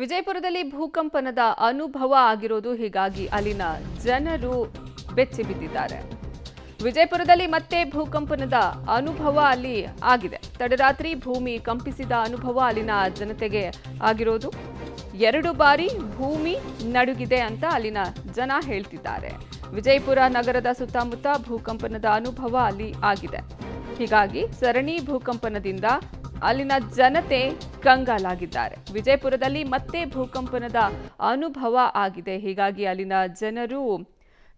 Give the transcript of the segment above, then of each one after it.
ವಿಜಯಪುರದಲ್ಲಿ ಭೂಕಂಪನದ ಅನುಭವ ಆಗಿರೋದು, ಹೀಗಾಗಿ ಅಲ್ಲಿನ ಜನರು ಬೆಚ್ಚಿ ಬಿದ್ದಿದ್ದಾರೆ. ವಿಜಯಪುರದಲ್ಲಿ ಮತ್ತೆ ಭೂಕಂಪನದ ಅನುಭವ ಅಲ್ಲಿ ಆಗಿದೆ. ತಡರಾತ್ರಿ ಭೂಮಿ ಕಂಪಿಸಿದ ಅನುಭವ ಅಲ್ಲಿನ ಜನತೆಗೆ ಆಗಿರೋದು. 2 ಬಾರಿ ಭೂಮಿ ನಡುಗಿದೆ ಅಂತ ಅಲ್ಲಿನ ಜನ ಹೇಳ್ತಿದ್ದಾರೆ. ವಿಜಯಪುರ ನಗರದ ಸುತ್ತಮುತ್ತ ಭೂಕಂಪನದ ಅನುಭವ ಅಲ್ಲಿ ಆಗಿದೆ. ಹೀಗಾಗಿ ಸರಣಿ ಭೂಕಂಪನದಿಂದ ಅಲ್ಲಿನ ಜನತೆ ಕಂಗಾಲಾಗಿದ್ದಾರೆ. ವಿಜಯಪುರದಲ್ಲಿ ಮತ್ತೆ ಭೂಕಂಪನದ ಅನುಭವ ಆಗಿದೆ. ಹೀಗಾಗಿ ಅಲ್ಲಿನ ಜನರು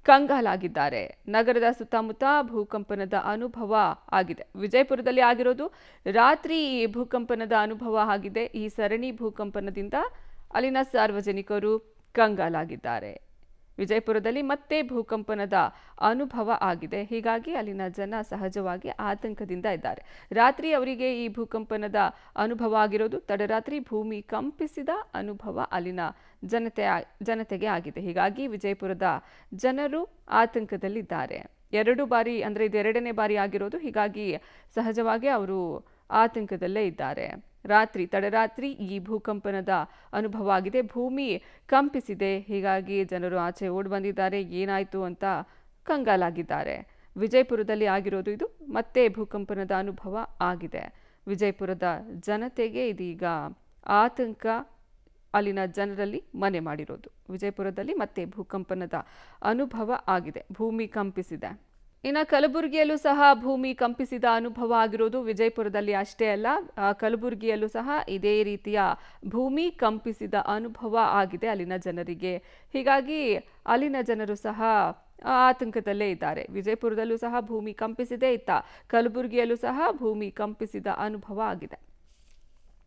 ಕಂಗಾಲಾಗಿದ್ದಾರೆ. ನಗರದ ಸುತ್ತಮುತ್ತ ಭೂಕಂಪನದ ಅನುಭವ ಆಗಿದೆ. ವಿಜಯಪುರದಲ್ಲಿ ಆಗಿರೋದು ರಾತ್ರಿ ಭೂಕಂಪನದ ಅನುಭವ ಆಗಿದೆ. ಈ ಸರಣಿ ಭೂಕಂಪನದಿಂದ ಅಲ್ಲಿನ ಸಾರ್ವಜನಿಕರು ಕಂಗಾಲಾಗಿದ್ದಾರೆ. ವಿಜಯಪುರದಲ್ಲಿ ಮತ್ತೆ ಭೂಕಂಪನದ ಅನುಭವ ಆಗಿದೆ. ಹೀಗಾಗಿ ಅಲ್ಲಿನ ಜನ ಸಹಜವಾಗಿ ಆತಂಕದಿಂದ ಇದ್ದಾರೆ. ರಾತ್ರಿ ಅವರಿಗೆ ಈ ಭೂಕಂಪನದ ಅನುಭವ ಆಗಿರೋದು. ತಡರಾತ್ರಿ ಭೂಮಿ ಕಂಪಿಸಿದ ಅನುಭವ ಅಲ್ಲಿನ ಜನತೆಗೆ ಆಗಿದೆ. ಹೀಗಾಗಿ ವಿಜಯಪುರದ ಜನರು ಆತಂಕದಲ್ಲಿದ್ದಾರೆ. 2 ಬಾರಿ ಅಂದರೆ ಇದು 2ನೇ ಬಾರಿ ಆಗಿರೋದು. ಹೀಗಾಗಿ ಸಹಜವಾಗಿ ಅವರು ಆತಂಕದಲ್ಲೇ ಇದ್ದಾರೆ. ತಡರಾತ್ರಿ ಈ ಭೂಕಂಪನದ ಅನುಭವ ಆಗಿದೆ. ಭೂಮಿ ಕಂಪಿಸಿದೆ. ಹೀಗಾಗಿ ಜನರು ಆಚೆ ಓಡಿ ಬಂದಿದ್ದಾರೆ. ಏನಾಯಿತು ಅಂತ ಕಂಗಾಲಾಗಿದ್ದಾರೆ. ವಿಜಯಪುರದಲ್ಲಿ ಆಗಿರೋದು ಇದು. ಮತ್ತೆ ಭೂಕಂಪನದ ಅನುಭವ ಆಗಿದೆ. ವಿಜಯಪುರದ ಜನತೆಗೆ ಇದೀಗ ಆತಂಕ ಅಲ್ಲಿನ ಜನರಲ್ಲಿ ಮನೆ ಮಾಡಿರೋದು. ವಿಜಯಪುರದಲ್ಲಿ ಮತ್ತೆ ಭೂಕಂಪನದ ಅನುಭವ ಆಗಿದೆ. ಭೂಮಿ ಕಂಪಿಸಿದೆ. ಇನ್ನು ಕಲಬುರಗಿಯಲ್ಲೂ ಸಹ ಭೂಮಿ ಕಂಪಿಸಿದ ಅನುಭವ ಆಗಿರೋದು. ವಿಜಯಪುರದಲ್ಲಿ ಅಷ್ಟೇ ಅಲ್ಲ, ಕಲಬುರಗಿಯಲ್ಲೂ ಸಹ ಇದೇ ರೀತಿಯ ಭೂಮಿ ಕಂಪಿಸಿದ ಅನುಭವ ಆಗಿದೆ ಅಲ್ಲಿನ ಜನರಿಗೆ. ಹೀಗಾಗಿ ಅಲ್ಲಿನ ಜನರು ಸಹ ಆತಂಕದಲ್ಲೇ ಇದ್ದಾರೆ. ವಿಜಯಪುರದಲ್ಲೂ ಸಹ ಭೂಮಿ ಕಂಪಿಸಿದೆ. ಕಲಬುರಗಿಯಲ್ಲೂ ಸಹ ಭೂಮಿ ಕಂಪಿಸಿದ ಅನುಭವ ಆಗಿದೆ.